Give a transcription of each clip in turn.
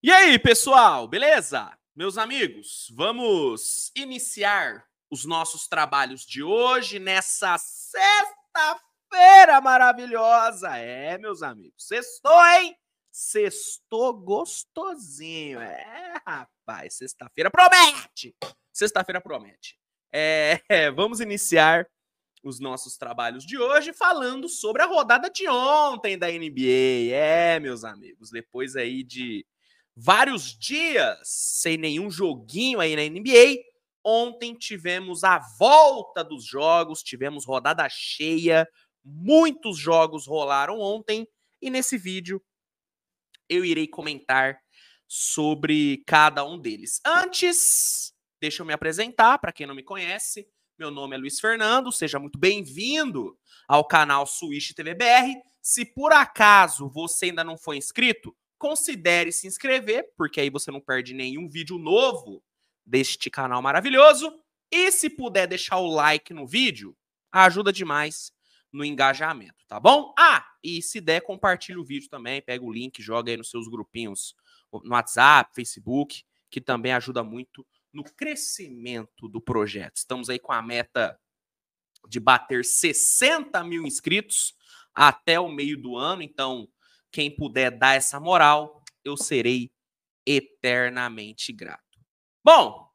E aí, pessoal, beleza? Meus amigos, vamos iniciar os nossos trabalhos de hoje nessa sexta-feira maravilhosa. Meus amigos, sextou, hein? Sextou gostosinho. Rapaz, sexta-feira promete! Sexta-feira promete. Vamos iniciar os nossos trabalhos de hoje falando sobre a rodada de ontem da NBA. Meus amigos, depois aí de vários dias sem nenhum joguinho aí na NBA, ontem tivemos a volta dos jogos, tivemos rodada cheia, muitos jogos rolaram ontem, e nesse vídeo eu irei comentar sobre cada um deles. Antes, deixa eu me apresentar, para quem não me conhece, meu nome é Luiz Fernando, seja muito bem-vindo ao canal Switch TV BR. Se por acaso você ainda não foi inscrito, considere se inscrever, porque aí você não perde nenhum vídeo novo deste canal maravilhoso. E se puder deixar o like no vídeo, ajuda demais no engajamento, tá bom? E se der, compartilha o vídeo também, pega o link, joga aí nos seus grupinhos no WhatsApp, Facebook, que também ajuda muito no crescimento do projeto. Estamos aí com a meta de bater 60 mil inscritos até o meio do ano, então quem puder dar essa moral, eu serei eternamente grato. Bom,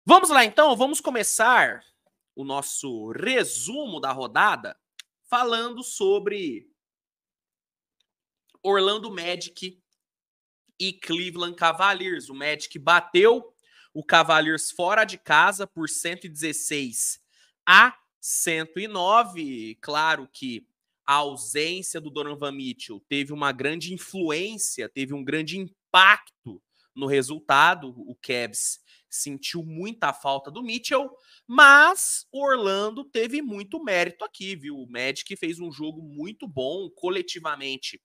vamos lá então, vamos começar o nosso resumo da rodada falando sobre Orlando Magic e Cleveland Cavaliers. O Magic bateu o Cavaliers fora de casa por 116-109. Claro que a ausência do Donovan Mitchell teve uma grande influência, teve um grande impacto no resultado. O Cavs sentiu muita falta do Mitchell, mas o Orlando teve muito mérito aqui, viu? O Magic fez um jogo muito bom, coletivamente.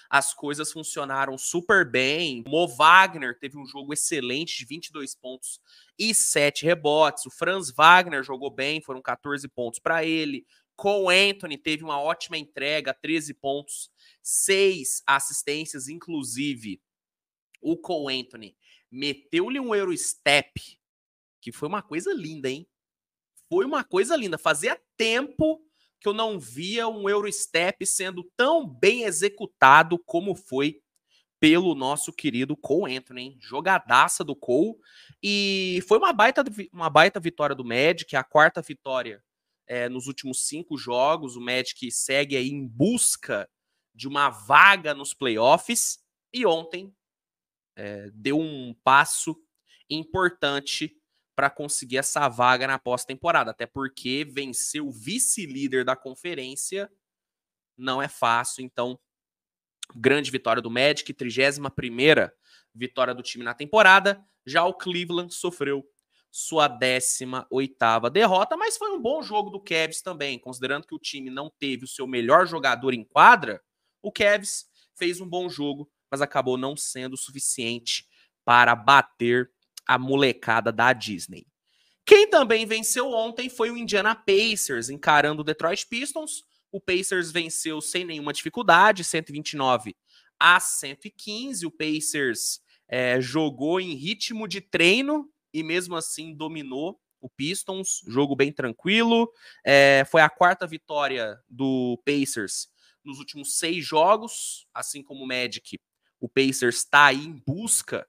As coisas funcionaram super bem. O Mo Wagner teve um jogo excelente de 22 pontos e 7 rebotes. O Franz Wagner jogou bem, foram 14 pontos para ele. Cole Anthony teve uma ótima entrega, 13 pontos, 6 assistências, inclusive o Cole Anthony meteu-lhe um Eurostep, que foi uma coisa linda, hein? Foi uma coisa linda. Fazia tempo que eu não via um Eurostep sendo tão bem executado como foi pelo nosso querido Cole Anthony, hein? Jogadaça do Cole. E foi uma baita vitória do Magic, a quarta vitória nos últimos 5 jogos. O Magic segue aí em busca de uma vaga nos playoffs. E ontem deu um passo importante para conseguir essa vaga na pós-temporada, até porque vencer o vice-líder da conferência não é fácil. Então, grande vitória do Magic, 31ª vitória do time na temporada. Já o Cleveland sofreu sua 18ª derrota, mas foi um bom jogo do Cavs também, considerando que o time não teve o seu melhor jogador em quadra. O Cavs fez um bom jogo, mas acabou não sendo suficiente para bater a molecada da Disney. Quem também venceu ontem foi o Indiana Pacers, encarando o Detroit Pistons. O Pacers venceu sem nenhuma dificuldade, 129-115. O Pacers jogou em ritmo de treino e mesmo assim dominou o Pistons. Jogo bem tranquilo. Foi a quarta vitória do Pacers nos últimos 6 jogos, assim como o Magic. O Pacers está aí em busca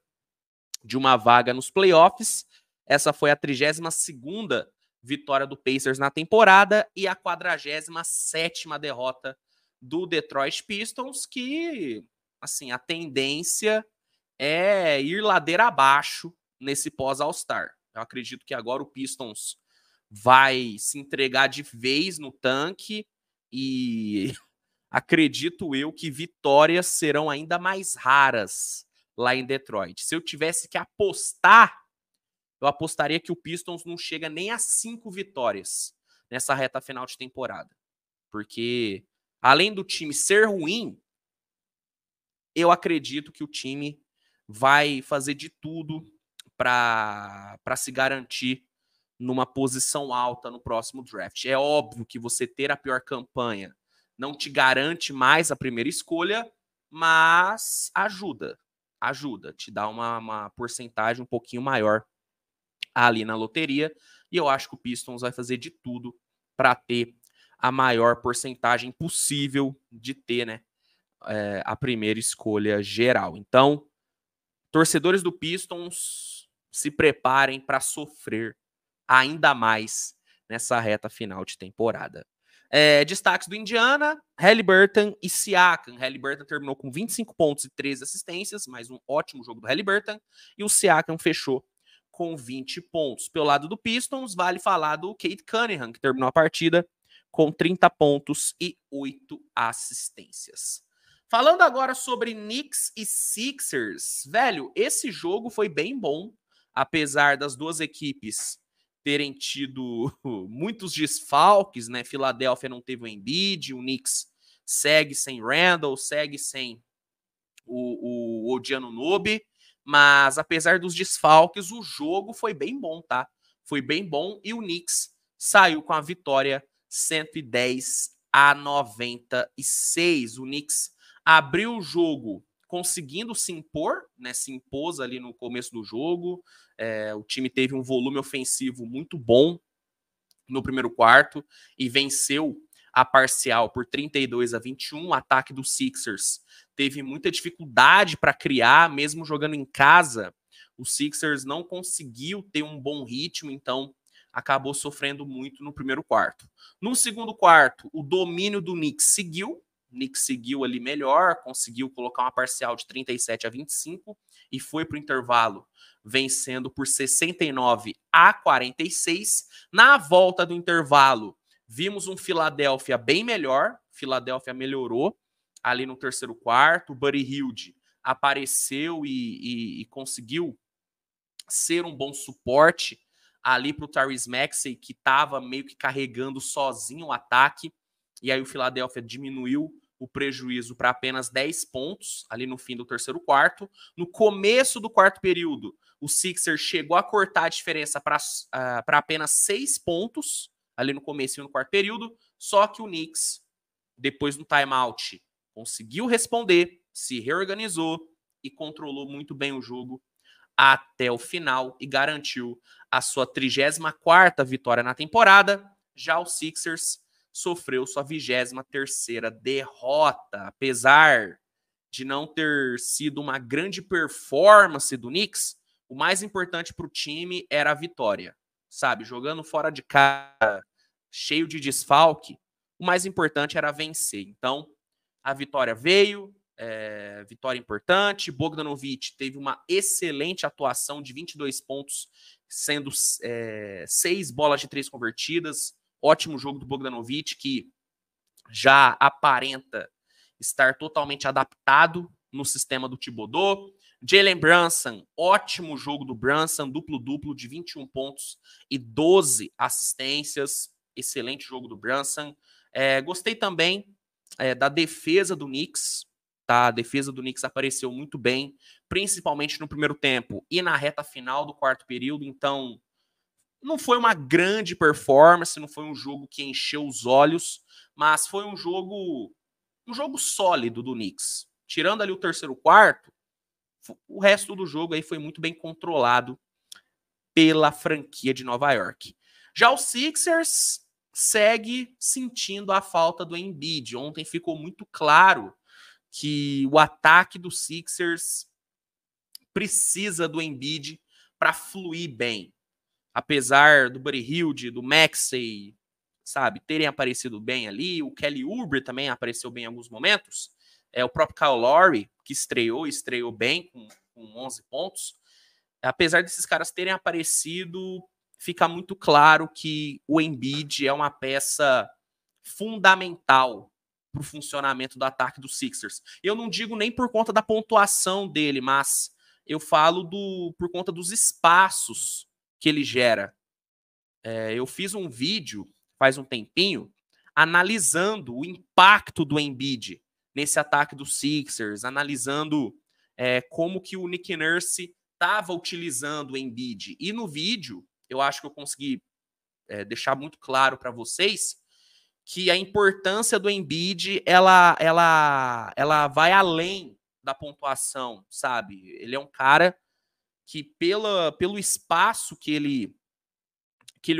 de uma vaga nos playoffs. Essa foi a 32ª vitória do Pacers na temporada e a 47ª derrota do Detroit Pistons, que, assim, a tendência é ir ladeira abaixo nesse pós-All-Star. Eu acredito que agora o Pistons vai se entregar de vez no tanque e acredito eu que vitórias serão ainda mais raras lá em Detroit. Se eu tivesse que apostar, eu apostaria que o Pistons não chega nem a 5 vitórias nessa reta final de temporada. Porque, além do time ser ruim, eu acredito que o time vai fazer de tudo para se garantir numa posição alta no próximo draft. É óbvio que você ter a pior campanha não te garante mais a primeira escolha, mas ajuda. ajuda, te dá uma porcentagem um pouquinho maior ali na loteria, e eu acho que o Pistons vai fazer de tudo para ter a maior porcentagem possível de ter, né, a primeira escolha geral. Então, torcedores do Pistons, se preparem para sofrer ainda mais nessa reta final de temporada. Destaques do Indiana, Haliburton e Siakam. Haliburton terminou com 25 pontos e 13 assistências, mais um ótimo jogo do Haliburton, e o Siakam fechou com 20 pontos. Pelo lado do Pistons, vale falar do Cade Cunningham, que terminou a partida com 30 pontos e 8 assistências. Falando agora sobre Knicks e Sixers, velho, esse jogo foi bem bom, apesar das duas equipes terem tido muitos desfalques, né? Filadélfia não teve o Embiid, o Knicks segue sem Randall, segue sem o Odi Anunoby, mas apesar dos desfalques, o jogo foi bem bom, tá? Foi bem bom e o Knicks saiu com a vitória 110-96. O Knicks abriu o jogo conseguindo se impor, né? Se impôs ali no começo do jogo. O time teve um volume ofensivo muito bom no primeiro quarto e venceu a parcial por 32-21. O ataque dos Sixers teve muita dificuldade para criar, mesmo jogando em casa. O Sixers não conseguiu ter um bom ritmo, então acabou sofrendo muito no primeiro quarto. No segundo quarto, o domínio do Knicks seguiu. O Knicks seguiu ali melhor, conseguiu colocar uma parcial de 37-25 e foi para o intervalo vencendo por 69-46. Na volta do intervalo, vimos um Philadelphia bem melhor. Philadelphia melhorou ali no terceiro quarto. O Buddy Hield apareceu e conseguiu ser um bom suporte ali para o Tyrese Maxey, que estava meio que carregando sozinho o ataque. E aí o Philadelphia diminuiu o prejuízo para apenas 10 pontos ali no fim do terceiro quarto. No começo do quarto período, o Sixers chegou a cortar a diferença para apenas 6 pontos ali no começo e no quarto período, só que o Knicks, depois do timeout, conseguiu responder, se reorganizou e controlou muito bem o jogo até o final e garantiu a sua 34ª vitória na temporada. Já o Sixers sofreu sua 23ª derrota, apesar de não ter sido uma grande performance do Knicks. O mais importante para o time era a vitória, sabe? Jogando fora de casa, cheio de desfalque, o mais importante era vencer. Então, a vitória veio, vitória importante. Bogdanovic teve uma excelente atuação de 22 pontos, sendo 6 bolas de 3 convertidas. Ótimo jogo do Bogdanovic, que já aparenta estar totalmente adaptado no sistema do Thibodeau. Jalen Brunson, ótimo jogo do Brunson, duplo-duplo de 21 pontos e 12 assistências. Excelente jogo do Brunson. Gostei também da defesa do Knicks. Tá? A defesa do Knicks apareceu muito bem, principalmente no primeiro tempo e na reta final do quarto período. Então, não foi uma grande performance, não foi um jogo que encheu os olhos, mas foi um jogo sólido do Knicks. Tirando ali o terceiro quarto, o resto do jogo aí foi muito bem controlado pela franquia de Nova York. Já o Sixers segue sentindo a falta do Embiid. Ontem ficou muito claro que o ataque do Sixers precisa do Embiid para fluir bem. Apesar do Buddy Hield, do Maxey, sabe, terem aparecido bem ali, o Kelly Oubre também apareceu bem em alguns momentos, o próprio Kyle Lowry, que estreou bem com 11 pontos. Apesar desses caras terem aparecido, fica muito claro que o Embiid é uma peça fundamental para o funcionamento do ataque dos Sixers. Eu não digo nem por conta da pontuação dele, mas eu falo por conta dos espaços que ele gera. Eu fiz um vídeo faz um tempinho analisando o impacto do Embiid nesse ataque dos Sixers, analisando como que o Nick Nurse estava utilizando o Embiid. E no vídeo, eu acho que eu consegui deixar muito claro para vocês que a importância do Embiid ela vai além da pontuação, sabe? Ele é um cara que, pelo espaço que ele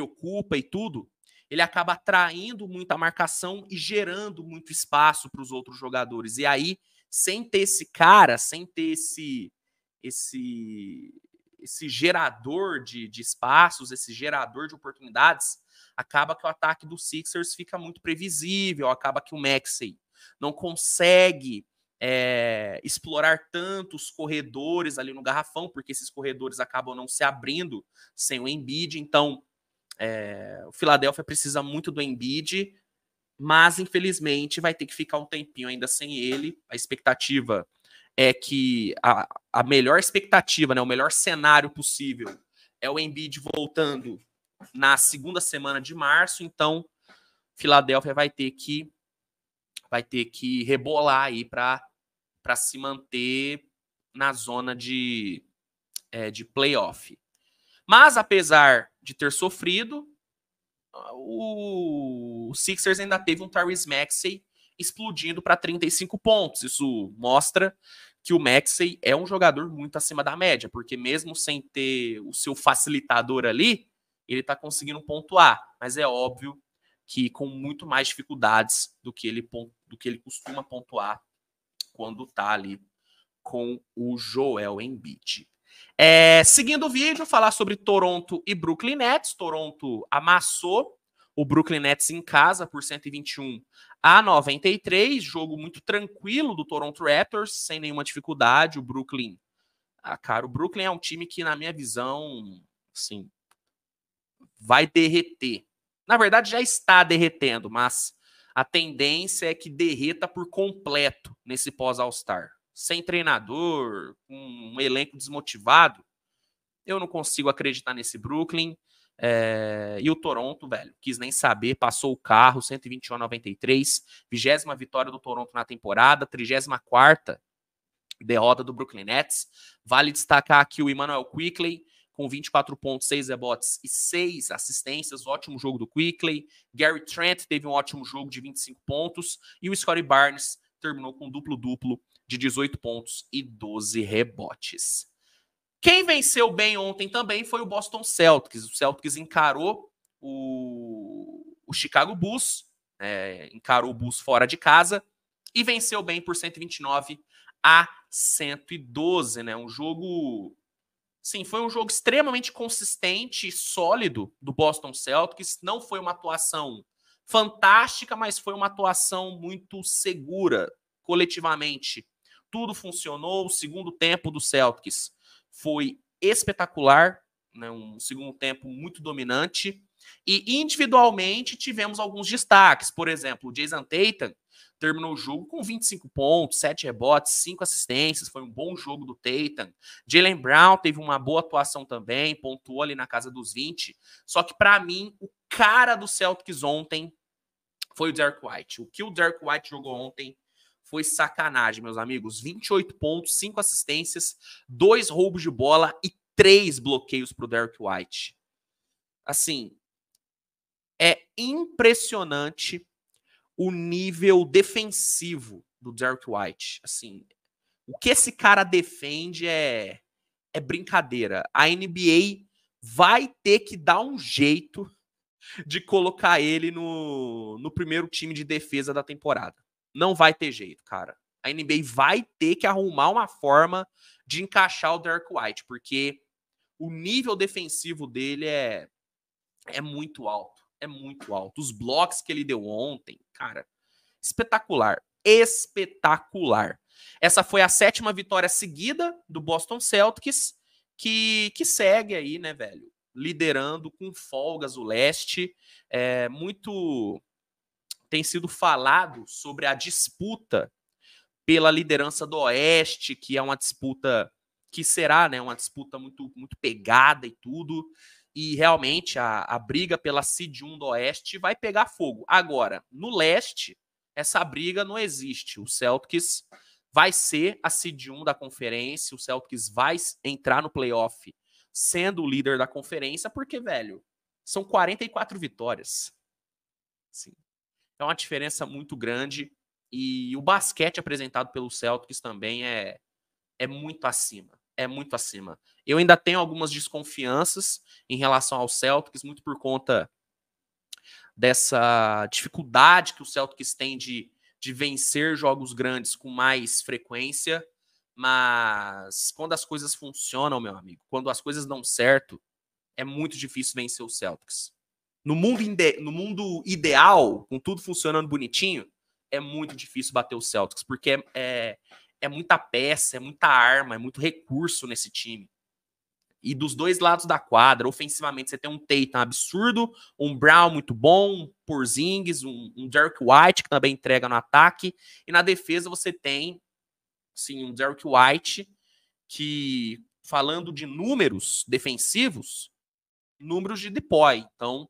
ocupa e tudo, ele acaba atraindo muita marcação e gerando muito espaço para os outros jogadores. E aí, sem ter esse cara, sem ter esse gerador de espaços, esse gerador de oportunidades, acaba que o ataque do Sixers fica muito previsível, acaba que o Maxey não consegue explorar tanto os corredores ali no garrafão, porque esses corredores acabam não se abrindo sem o Embiid. Então, o Philadelphia precisa muito do Embiid, mas infelizmente vai ter que ficar um tempinho ainda sem ele. A expectativa é que a melhor expectativa, né, o melhor cenário possível é o Embiid voltando na segunda semana de março. Então, Philadelphia vai ter que rebolar aí para se manter na zona de playoff. Mas, apesar de ter sofrido, o Sixers ainda teve um Tyrese Maxey explodindo para 35 pontos. Isso mostra que o Maxey é um jogador muito acima da média, porque mesmo sem ter o seu facilitador ali, ele está conseguindo pontuar. Mas é óbvio que com muito mais dificuldades do que ele costuma pontuar quando está ali com o Joel Embiid. Seguindo o vídeo, falar sobre Toronto e Brooklyn Nets. Toronto amassou o Brooklyn Nets em casa por 121-93. Jogo muito tranquilo do Toronto Raptors, sem nenhuma dificuldade. O Brooklyn é um time que, na minha visão, assim, vai derreter. Na verdade, já está derretendo, mas a tendência é que derreta por completo nesse pós-All-Star. Sem treinador, com um elenco desmotivado, eu não consigo acreditar nesse Brooklyn. E o Toronto, velho, quis nem saber, passou o carro, 121-93, 20ª vitória do Toronto na temporada, 34ª derrota do Brooklyn Nets. Vale destacar aqui o Immanuel Quickley, com 24 pontos, 6 rebotes e 6 assistências. Ótimo jogo do Quickley. Gary Trent teve um ótimo jogo de 25 pontos. E o Scottie Barnes terminou com duplo-duplo de 18 pontos e 12 rebotes. Quem venceu bem ontem também foi o Boston Celtics. O Celtics encarou o Chicago Bulls, encarou o Bulls fora de casa e venceu bem por 129-112, né? Um jogo... Sim, foi um jogo extremamente consistente e sólido do Boston Celtics. Não foi uma atuação fantástica, mas foi uma atuação muito segura coletivamente. Tudo funcionou. O segundo tempo do Celtics foi espetacular, né? Um segundo tempo muito dominante. E individualmente tivemos alguns destaques. Por exemplo, o Jason Tatum terminou o jogo com 25 pontos, 7 rebotes, 5 assistências. Foi um bom jogo do Tatum. Jaylen Brown teve uma boa atuação também, pontuou ali na casa dos 20. Só que, para mim, o cara do Celtics ontem foi o Derrick White. O que o Derrick White jogou ontem foi sacanagem, meus amigos. 28 pontos, 5 assistências, 2 roubos de bola e 3 bloqueios para o Derrick White. Assim, é impressionante o nível defensivo do Derrick White. Assim, o que esse cara defende é brincadeira. A NBA vai ter que dar um jeito de colocar ele no primeiro time de defesa da temporada. Não vai ter jeito, cara. A NBA vai ter que arrumar uma forma de encaixar o Derrick White, porque o nível defensivo dele é muito alto. É muito alto. Os blocos que ele deu ontem, cara, espetacular. Espetacular. Essa foi a 7ª vitória seguida do Boston Celtics, que segue aí, né, velho? Liderando com folgas o leste. Muito tem sido falado sobre a disputa pela liderança do Oeste, que é uma disputa que será, né, uma disputa muito, muito pegada e tudo. E realmente a briga pela seed 1 do Oeste vai pegar fogo. Agora, no Leste, essa briga não existe. O Celtics vai ser a seed 1 da conferência, o Celtics vai entrar no playoff sendo o líder da conferência, porque, velho, são 44 vitórias. Sim. É uma diferença muito grande E o basquete apresentado pelo Celtics também é muito acima. É muito acima. Eu ainda tenho algumas desconfianças em relação ao Celtics, muito por conta dessa dificuldade que o Celtics tem de vencer jogos grandes com mais frequência. Mas quando as coisas funcionam, meu amigo, quando as coisas dão certo, é muito difícil vencer o Celtics. No mundo ideal, com tudo funcionando bonitinho, é muito difícil bater o Celtics, porque é muita peça, é muita arma, é muito recurso nesse time. E dos dois lados da quadra, ofensivamente, você tem um Tatum absurdo, um Brown muito bom, um Porzingis, um Derrick White, que também entrega no ataque. E na defesa você tem, sim, um Derrick White, que, falando de números defensivos, números de deploy. Então,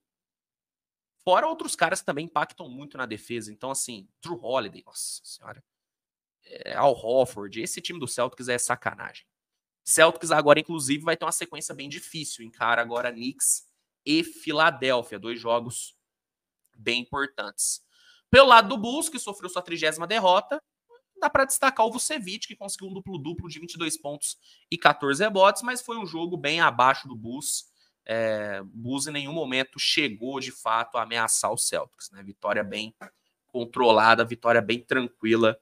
fora outros caras que também impactam muito na defesa. Então, assim, Drew Holiday, nossa senhora, Al Horford, esse time do Celtics é sacanagem. Celtics agora, inclusive, vai ter uma sequência bem difícil. Encara agora Knicks e Filadélfia, 2 jogos bem importantes. Pelo lado do Bulls, que sofreu sua 30ª derrota, dá para destacar o Vucevic, que conseguiu um duplo-duplo de 22 pontos e 14 rebotes, mas foi um jogo bem abaixo do Bulls. Bulls em nenhum momento chegou, de fato, a ameaçar o Celtics. Né? Vitória bem controlada, vitória bem tranquila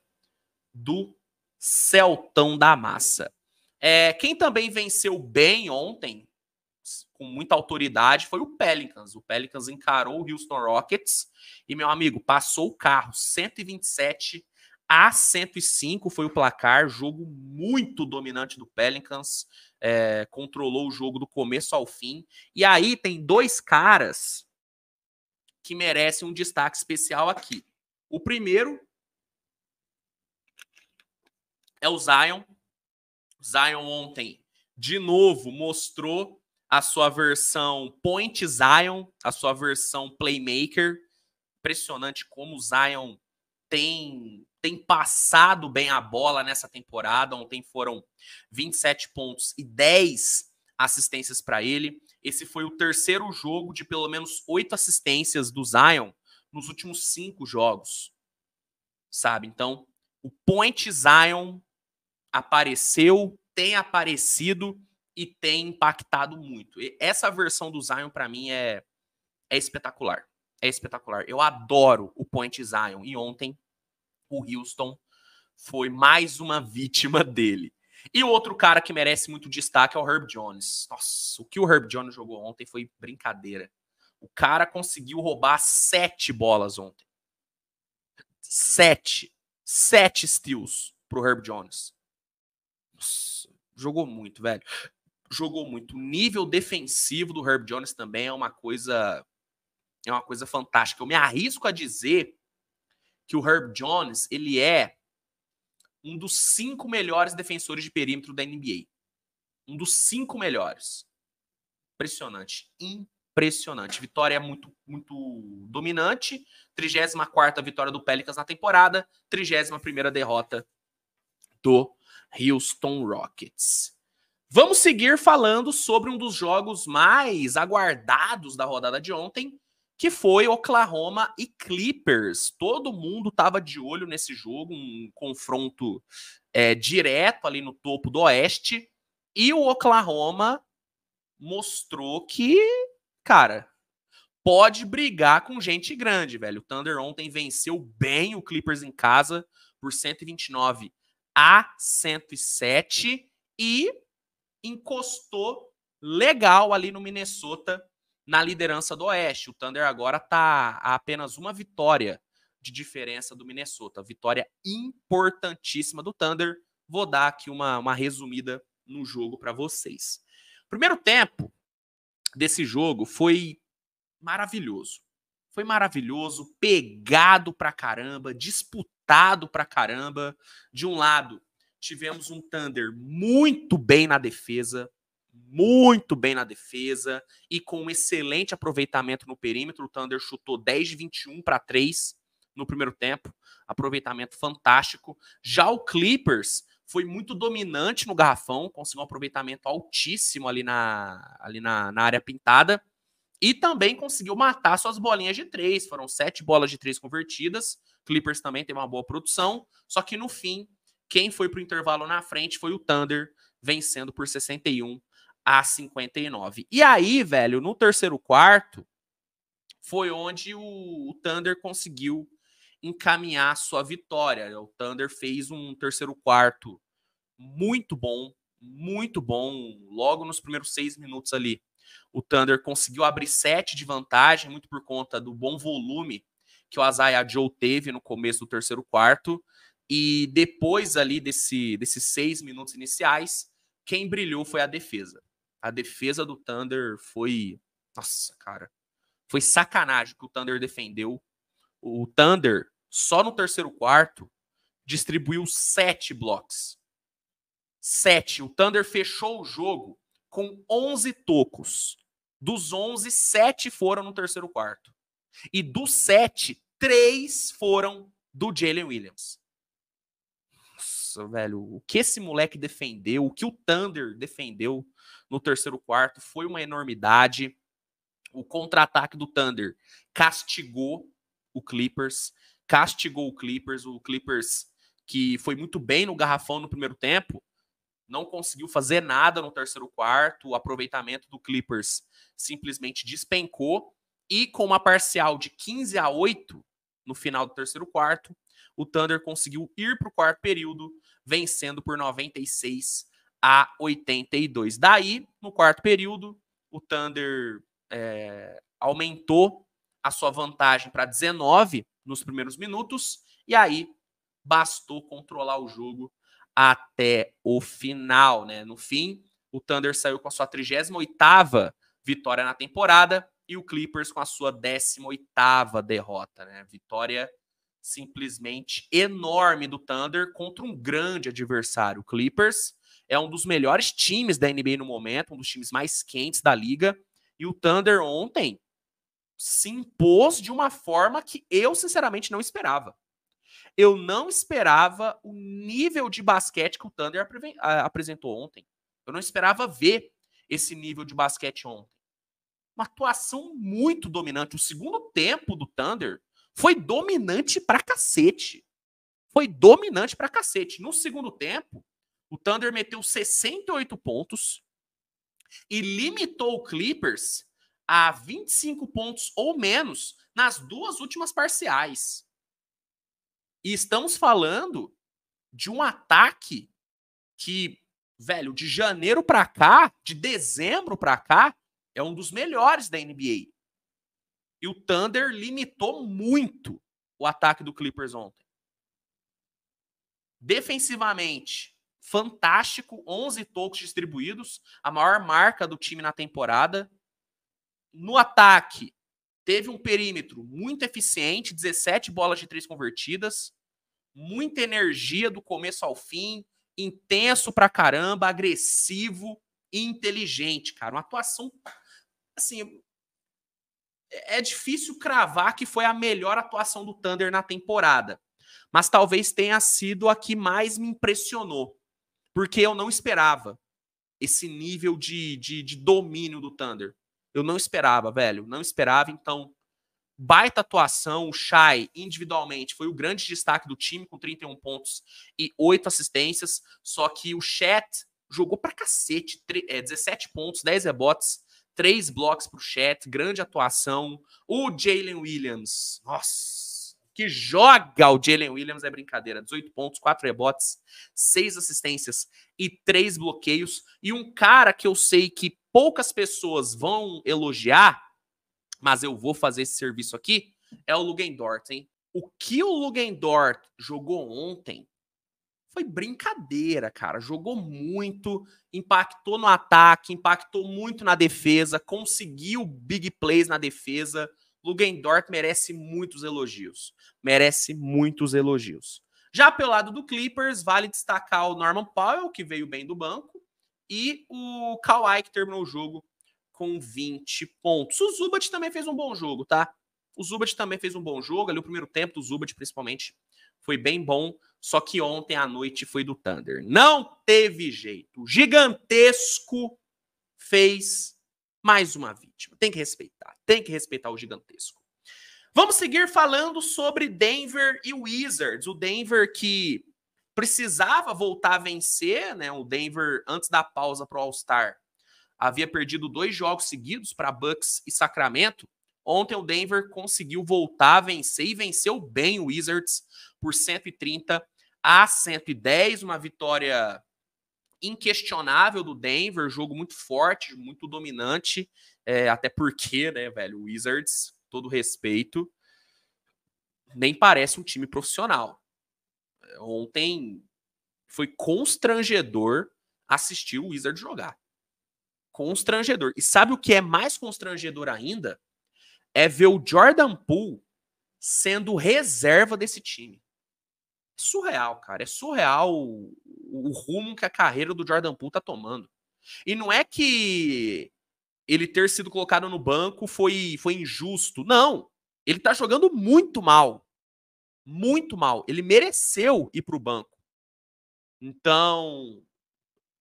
do Celtão da Massa. Quem também venceu bem ontem, com muita autoridade, foi o Pelicans. O Pelicans encarou o Houston Rockets e, meu amigo, passou o carro. 127-105 foi o placar. Jogo muito dominante do Pelicans. Controlou o jogo do começo ao fim. E aí tem 2 caras que merecem um destaque especial aqui. O primeiro é o Zion. Zion ontem, de novo, mostrou a sua versão Point Zion, a sua versão Playmaker. Impressionante como o Zion tem passado bem a bola nessa temporada. Ontem foram 27 pontos e 10 assistências para ele. Esse foi o 3º jogo de pelo menos 8 assistências do Zion nos últimos 5 jogos. Sabe? Então, o Point Zion apareceu, tem aparecido e tem impactado muito. E essa versão do Zion, para mim, é espetacular. É espetacular. Eu adoro o Point Zion. E ontem, o Houston foi mais uma vítima dele. E o outro cara que merece muito destaque é o Herb Jones. Nossa, o que o Herb Jones jogou ontem foi brincadeira. O cara conseguiu roubar 7 bolas ontem. 7 steals pro Herb Jones. Nossa, jogou muito, velho. Jogou muito. O nível defensivo do Herb Jones também é uma coisa fantástica. Eu me arrisco a dizer que o Herb Jones, ele é um dos 5 melhores defensores de perímetro da NBA. Um dos 5 melhores. Impressionante. Impressionante. Vitória muito, muito dominante. 34ª vitória do Pelicans na temporada. 31ª derrota do Houston Rockets. Vamos seguir falando sobre um dos jogos mais aguardados da rodada de ontem, que foi Oklahoma e Clippers. Todo mundo estava de olho nesse jogo, um confronto direto ali no topo do Oeste. E o Oklahoma mostrou que, cara, pode brigar com gente grande, velho. O Thunder ontem venceu bem o Clippers em casa por 129-107 e encostou legal ali no Minnesota na liderança do Oeste. O Thunder agora está a apenas uma vitória de diferença do Minnesota. Vitória importantíssima do Thunder. Vou dar aqui uma resumida no jogo para vocês. O primeiro tempo desse jogo foi maravilhoso. Foi maravilhoso, pegado pra caramba, disputado pra caramba. De um lado, tivemos um Thunder muito bem na defesa e com um excelente aproveitamento no perímetro. O Thunder chutou 10 de 21 para 3 no primeiro tempo, aproveitamento fantástico. Já o Clippers foi muito dominante no garrafão, conseguiu um aproveitamento altíssimo ali na área pintada E também conseguiu matar suas bolinhas de 3. Foram 7 bolas de 3 convertidas. Clippers também tem uma boa produção. Só que no fim, quem foi pro intervalo na frente foi o Thunder, vencendo por 61-59. E aí, velho, no terceiro quarto, foi onde o Thunder conseguiu encaminhar sua vitória. O Thunder fez um terceiro quarto muito bom, logo nos primeiros 6 minutos ali. O Thunder conseguiu abrir 7 de vantagem, muito por conta do bom volume que o Isaiah Joe teve no começo do terceiro quarto. E depois ali desses 6 minutos iniciais, quem brilhou foi a defesa. A defesa do Thunder foi... Nossa, cara. Foi sacanagem que o Thunder defendeu. O Thunder, só no terceiro quarto, distribuiu 7 blocos. 7. O Thunder fechou o jogo com 11 tocos. Dos 11, 7 foram no terceiro quarto. E dos 7, 3 foram do Jalen Williams. Nossa, velho, o que esse moleque defendeu, o que o Thunder defendeu no terceiro quarto foi uma enormidade. O contra-ataque do Thunder castigou o Clippers, o Clippers que foi muito bem no garrafão no primeiro tempo, não conseguiu fazer nada no terceiro quarto, o aproveitamento do Clippers simplesmente despencou, e com uma parcial de 15-8 no final do terceiro quarto, o Thunder conseguiu ir para o quarto período, vencendo por 96-82. Daí, no quarto período, o Thunder aumentou a sua vantagem para 19 nos primeiros minutos, e aí bastou controlar o jogo até o final, né? No fim, o Thunder saiu com a sua 38ª vitória na temporada e o Clippers com a sua 18ª derrota, né? Vitória simplesmente enorme do Thunder contra um grande adversário. O Clippers é um dos melhores times da NBA no momento, um dos times mais quentes da liga, e o Thunder ontem se impôs de uma forma que eu, sinceramente, não esperava. Eu não esperava o nível de basquete que o Thunder apresentou ontem. Eu não esperava ver esse nível de basquete ontem. Uma atuação muito dominante. O segundo tempo do Thunder foi dominante pra cacete. No segundo tempo, o Thunder meteu 68 pontos e limitou o Clippers a 25 pontos ou menos nas 2 últimas parciais. E estamos falando de um ataque que, velho, de janeiro pra cá, de dezembro pra cá, é um dos melhores da NBA. E o Thunder limitou muito o ataque do Clippers ontem. Defensivamente, fantástico, 11 tocos distribuídos, a maior marca do time na temporada. No ataque, teve um perímetro muito eficiente, 17 bolas de 3 convertidas, muita energia do começo ao fim, intenso pra caramba, agressivo e inteligente, cara. Uma atuação, assim, é difícil cravar que foi a melhor atuação do Thunder na temporada, mas talvez tenha sido a que mais me impressionou, porque eu não esperava esse nível de domínio do Thunder. Eu não esperava, velho, não esperava, então baita atuação. O Shai, individualmente, foi o grande destaque do time, com 31 pontos e 8 assistências. Só que o Chet jogou pra cacete. 17 pontos, 10 rebotes, 3 blocos pro Chet. Grande atuação. O Jalen Williams, nossa, que joga o Jalen Williams, é brincadeira. 18 pontos, 4 rebotes, 6 assistências e 3 bloqueios. E um cara que eu sei que poucas pessoas vão elogiar, mas eu vou fazer esse serviço aqui, é o Luguendort, hein? O que o Luguendort jogou ontem foi brincadeira, cara. Jogou muito, impactou no ataque, impactou muito na defesa, conseguiu big plays na defesa. Luguendort merece muitos elogios. Já pelo lado do Clippers, vale destacar o Norman Powell, que veio bem do banco, e o Kawhi, que terminou o jogo com 20 pontos. O Zubat também fez um bom jogo, tá? Ali o primeiro tempo do Zubat, principalmente, foi bem bom. Só que ontem à noite foi do Thunder. Não teve jeito. O gigantesco fez Mais uma vítima. Tem que respeitar o gigantesco. Vamos seguir falando sobre Denver e Wizards. O Denver que precisava voltar a vencer, né? O Denver, antes da pausa para o All-Star, havia perdido 2 jogos seguidos para Bucks e Sacramento. Ontem o Denver conseguiu voltar a vencer e venceu bem o Wizards por 130-110. Uma vitória inquestionável do Denver, jogo muito forte, muito dominante. Até porque, né, velho, o Wizards, todo respeito, nem parece um time profissional. Ontem foi constrangedor assistir o Wizards jogar. Constrangedor. E sabe o que é mais constrangedor ainda? É ver o Jordan Poole sendo reserva desse time. Surreal, cara. É surreal o rumo que a carreira do Jordan Poole tá tomando. E não é que ele ter sido colocado no banco foi injusto. Não. Ele tá jogando muito mal. Muito mal. Ele mereceu ir pro banco. Então,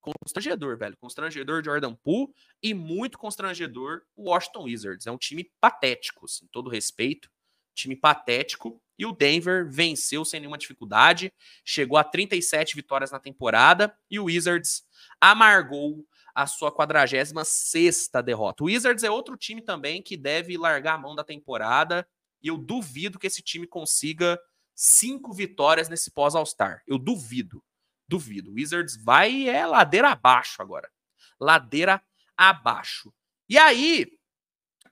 constrangedor, velho. Constrangedor Jordan Poole e muito constrangedor o Washington Wizards. É um time patético, assim, todo respeito. Time patético. E o Denver venceu sem nenhuma dificuldade. Chegou a 37 vitórias na temporada. E o Wizards amargou a sua 46ª derrota. O Wizards é outro time também que deve largar a mão da temporada. E eu duvido que esse time consiga 5 vitórias nesse pós-All-Star. Eu duvido. Duvido. O Wizards vai ladeira abaixo agora. Ladeira abaixo. E aí,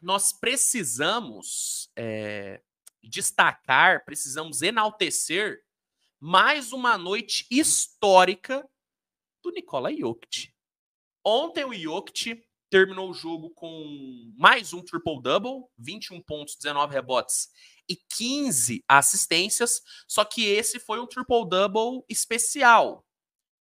nós precisamos destacar, precisamos enaltecer mais uma noite histórica do Nikola Jokic. Ontem o Jokic terminou o jogo com mais um triple-double, 21 pontos, 19 rebotes e 15 assistências, só que esse foi um triple-double especial,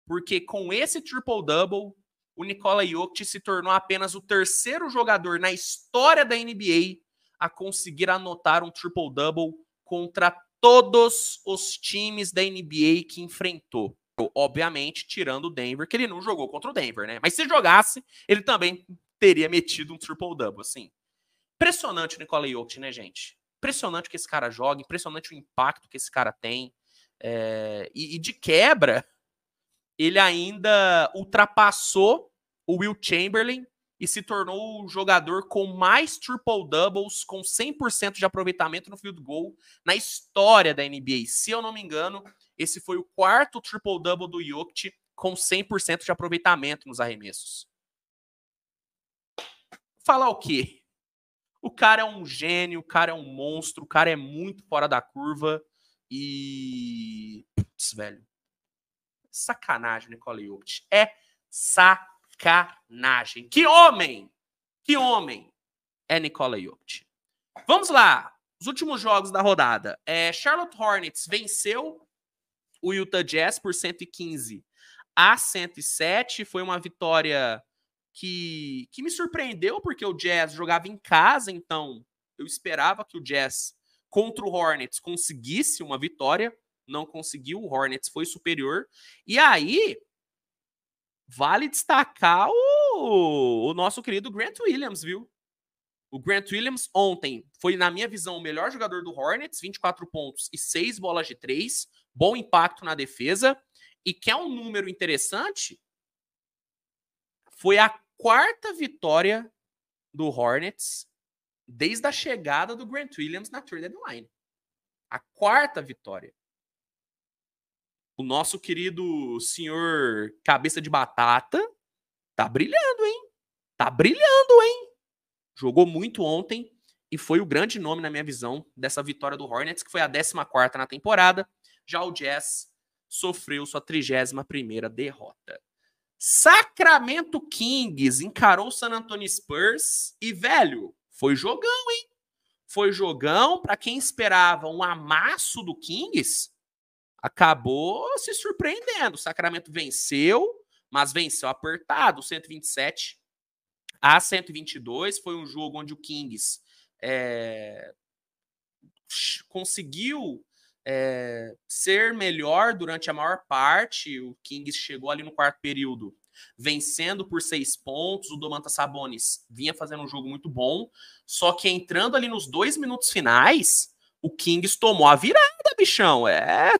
porque com esse triple-double, o Nikola Jokic se tornou apenas o 3º jogador na história da NBA a conseguir anotar um triple-double contra todos os times da NBA que enfrentou. Obviamente, tirando o Denver, que ele não jogou contra o Denver, né? Mas se jogasse, ele também teria metido um triple-double, assim. Impressionante o Nikola Jokic, né, gente? Impressionante que esse cara joga, impressionante o impacto que esse cara tem. E de quebra, ele ainda ultrapassou o Will Chamberlain e se tornou o jogador com mais triple-doubles com 100% de aproveitamento no field goal na história da NBA. Se eu não me engano, esse foi o 4º triple-double do Jokic com 100% de aproveitamento nos arremessos. Falar o quê? O cara é um gênio, o cara é um monstro, o cara é muito fora da curva e... Putz, velho. Sacanagem, Nikola Jokic. É sacanagem. Que homem! Que homem é Nikola Jokic. Vamos lá. Os últimos jogos da rodada. Charlotte Hornets venceu o Utah Jazz por 115-107. Foi uma vitória que me surpreendeu, porque o Jazz jogava em casa, então eu esperava que o Jazz contra o Hornets conseguisse uma vitória. Não conseguiu, o Hornets foi superior. E aí, vale destacar o nosso querido Grant Williams, viu? O Grant Williams ontem foi, na minha visão, o melhor jogador do Hornets, 24 pontos e 6 bolas de 3, bom impacto na defesa. E que é um número interessante, foi a 4ª vitória do Hornets desde a chegada do Grant Williams na trade deadline. A 4ª vitória. O nosso querido senhor cabeça de batata tá brilhando, hein? Tá brilhando, hein? Jogou muito ontem e foi o grande nome, na minha visão, dessa vitória do Hornets, que foi a 14ª na temporada. Já o Jazz sofreu sua 31ª derrota. Sacramento Kings encarou o San Antonio Spurs e, velho, foi jogão, hein? Foi jogão. Para quem esperava um amasso do Kings, acabou se surpreendendo. O Sacramento venceu, mas venceu apertado, 127-122. Foi um jogo onde o Kings conseguiu ser melhor durante a maior parte. O Kings chegou ali no 4º período vencendo por 6 pontos. O Domantas Sabonis vinha fazendo um jogo muito bom, só que entrando ali nos 2 minutos finais, o Kings tomou a virada, bichão.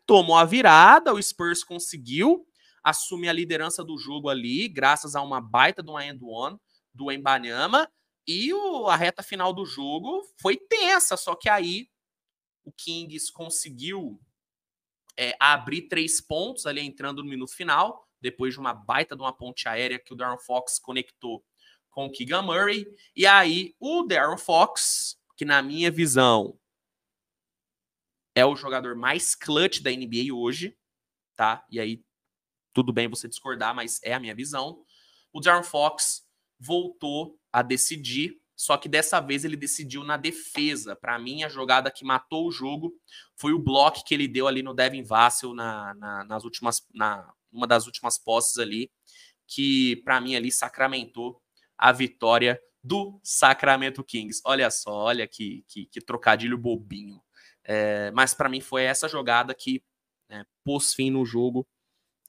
Tomou a virada, o Spurs conseguiu assumir a liderança do jogo ali, graças a uma baita de uma end-one do Wembanyama, e a reta final do jogo foi tensa, só que aí o Kings conseguiu abrir 3 pontos ali entrando no minuto final, depois de uma baita de uma ponte aérea que o De'Aaron Fox conectou com o Keegan Murray. E aí o De'Aaron Fox, que na minha visão é o jogador mais clutch da NBA hoje, tá? E aí tudo bem você discordar, mas é a minha visão. O De'Aaron Fox voltou a decidir, só que dessa vez ele decidiu na defesa. Para mim, a jogada que matou o jogo foi o bloco que ele deu ali no Devin Vassell numa das últimas posses ali, que para mim ali sacramentou a vitória do Sacramento Kings. Olha só, olha que trocadilho bobinho. Mas para mim foi essa jogada que pôs fim no jogo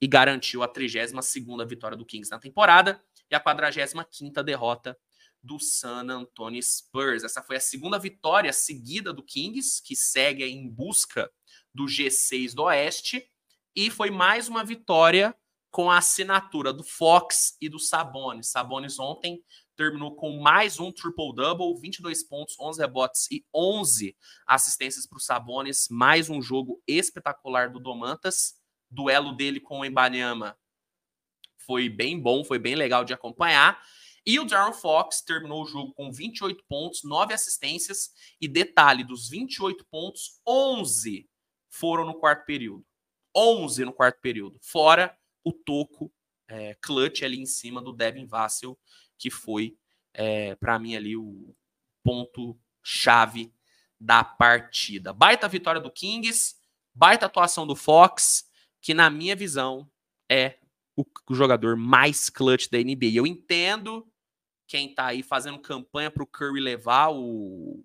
e garantiu a 32ª vitória do Kings na temporada e a 45ª derrota do San Antonio Spurs. Essa foi a 2ª vitória seguida do Kings, que segue em busca do G6 do Oeste, e foi mais uma vitória com a assinatura do Fox e do Sabonis. Sabonis ontem terminou com mais um triple-double, 22 pontos, 11 rebotes e 11 assistências para o Sabonis. Mais um jogo espetacular do Domantas. Duelo dele com o Wembanyama foi bem bom, foi bem legal de acompanhar. E o De'Aaron Fox terminou o jogo com 28 pontos, 9 assistências. E detalhe, dos 28 pontos, 11 foram no quarto período. 11 no quarto período. Fora o toco clutch ali em cima do Devin Vassell, que foi, para mim, ali o ponto-chave da partida. Baita vitória do Kings, baita atuação do Fox, que na minha visão é o jogador mais clutch da NBA. Eu entendo quem tá aí fazendo campanha pro Curry levar o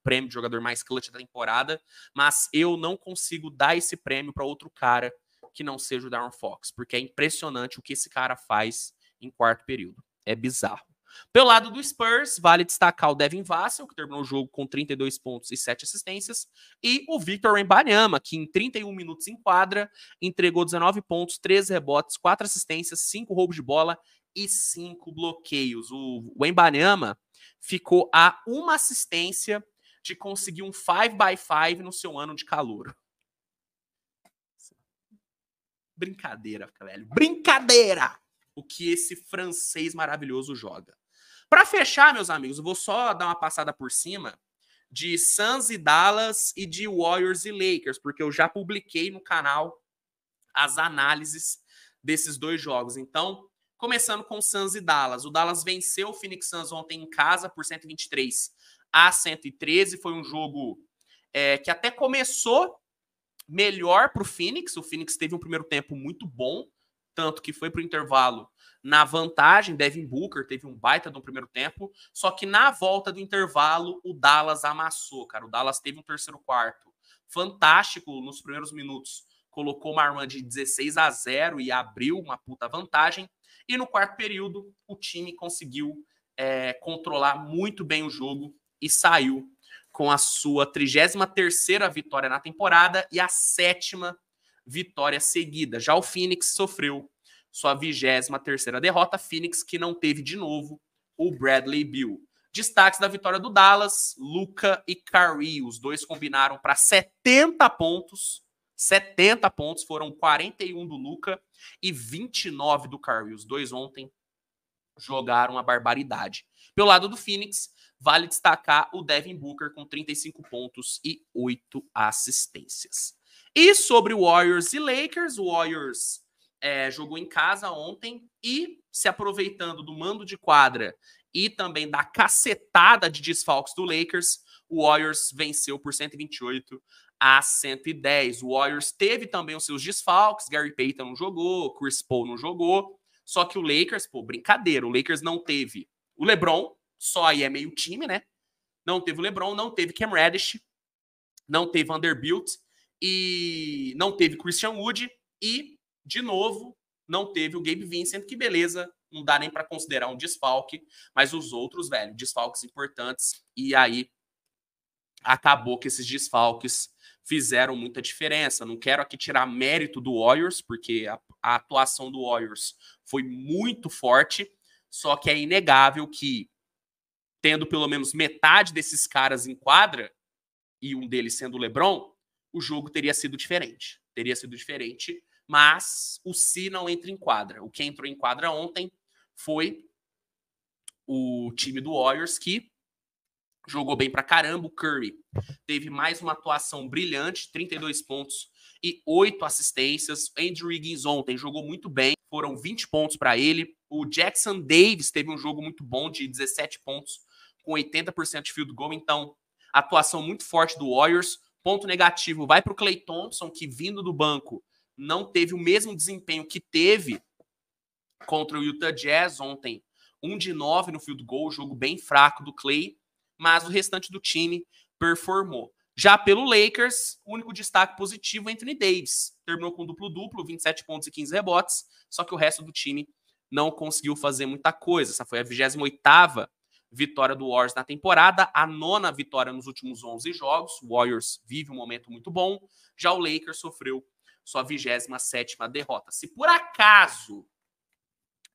prêmio de jogador mais clutch da temporada, mas eu não consigo dar esse prêmio para outro cara que não seja o De'Aaron Fox, porque é impressionante o que esse cara faz em quarto período. É bizarro. Pelo lado do Spurs, vale destacar o Devin Vassell, que terminou o jogo com 32 pontos e 7 assistências, e o Victor Wembanyama, que em 31 minutos em quadra, entregou 19 pontos, 13 rebotes, 4 assistências, 5 roubos de bola e 5 bloqueios. O Wembanyama ficou a uma assistência de conseguir um 5x5 no seu ano de calouro. Brincadeira, velho. Brincadeira! O que esse francês maravilhoso joga. Para fechar, meus amigos, eu vou só dar uma passada por cima de Suns e Dallas e de Warriors e Lakers, porque eu já publiquei no canal as análises desses dois jogos. Então, começando com Suns e Dallas. O Dallas venceu o Phoenix Suns ontem em casa por 123-113. Foi um jogo que até começou melhor para o Phoenix. O Phoenix teve um primeiro tempo muito bom, tanto que foi para o intervalo na vantagem. Devin Booker teve um baita de um primeiro tempo, só que na volta do intervalo o Dallas amassou, cara. O Dallas teve um terceiro quarto fantástico nos primeiros minutos, colocou uma arma de 16-0 e abriu uma puta vantagem. E no quarto período o time conseguiu controlar muito bem o jogo e saiu com a sua 33ª vitória na temporada e a 7ª vitória seguida. Já o Phoenix sofreu sua 23ª derrota. Phoenix que não teve de novo o Bradley Beal. Destaques da vitória do Dallas: Luka e Kyrie. Os dois combinaram para 70 pontos. 70 pontos, foram 41 do Luka e 29 do Kyrie. Os dois ontem jogaram uma barbaridade. Pelo lado do Phoenix, vale destacar o Devin Booker com 35 pontos e 8 assistências. E sobre o Warriors e Lakers, o Warriors jogou em casa ontem e, se aproveitando do mando de quadra e também da cacetada de desfalques do Lakers, o Warriors venceu por 128-110. O Warriors teve também os seus desfalques, Gary Payton não jogou, Chris Paul não jogou, só que o Lakers, brincadeira, o Lakers não teve o LeBron, só aí é meio time, né? Não teve o LeBron, não teve Cam Reddish, não teve Vanderbilt e não teve Christian Wood e, de novo, não teve o Gabe Vincent, que beleza, não dá nem para considerar um desfalque, mas os outros, velho, desfalques importantes, e aí acabou que esses desfalques fizeram muita diferença. Não quero aqui tirar mérito do Warriors, porque a atuação do Warriors foi muito forte, só que é inegável que, tendo pelo menos metade desses caras em quadra, e um deles sendo o LeBron, o jogo teria sido diferente. Teria sido diferente, mas o Si não entra em quadra. O que entrou em quadra ontem foi o time do Warriors, que jogou bem pra caramba. O Curry teve mais uma atuação brilhante, 32 pontos e 8 assistências. Andrew Wiggins ontem jogou muito bem, foram 20 pontos para ele. O Jackson Davis teve um jogo muito bom, de 17 pontos, com 80% de field goal. Então, atuação muito forte do Warriors. Ponto negativo vai para o Klay Thompson, que vindo do banco não teve o mesmo desempenho que teve contra o Utah Jazz ontem. 1 de 9 no field goal, jogo bem fraco do Klay, mas o restante do time performou. Já pelo Lakers, o único destaque positivo é Anthony Davis. Terminou com duplo-duplo, 27 pontos e 15 rebotes, só que o resto do time não conseguiu fazer muita coisa. Essa foi a 28ª vitória do Warriors na temporada, a 9ª vitória nos últimos 11 jogos. O Warriors vive um momento muito bom, já o Lakers sofreu sua 27ª derrota. Se por acaso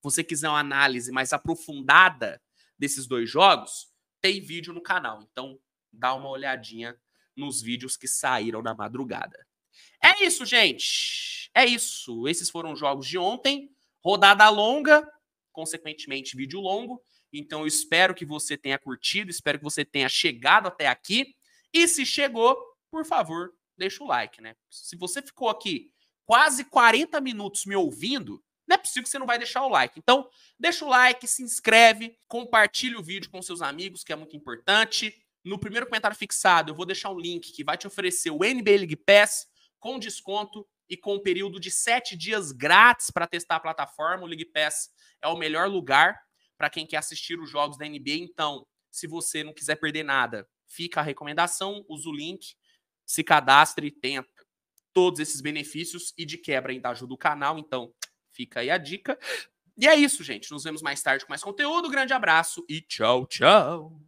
você quiser uma análise mais aprofundada desses dois jogos, tem vídeo no canal, então dá uma olhadinha nos vídeos que saíram na madrugada. É isso, gente. É isso. Esses foram os jogos de ontem. Rodada longa, consequentemente vídeo longo. Então eu espero que você tenha curtido, espero que você tenha chegado até aqui. E se chegou, por favor, deixa o like, né? Se você ficou aqui quase 40 minutos me ouvindo, não é possível que você não vai deixar o like. Então, deixa o like, se inscreve, compartilha o vídeo com seus amigos, que é muito importante. No primeiro comentário fixado, eu vou deixar um link que vai te oferecer o NBA League Pass com desconto e com um período de 7 dias grátis para testar a plataforma. O League Pass é o melhor lugar para quem quer assistir os jogos da NBA. Então, se você não quiser perder nada, fica a recomendação, usa o link, se cadastre, tenha todos esses benefícios e de quebra ainda ajuda o canal. Então, fica aí a dica. E é isso, gente. Nos vemos mais tarde com mais conteúdo. Grande abraço e tchau, tchau.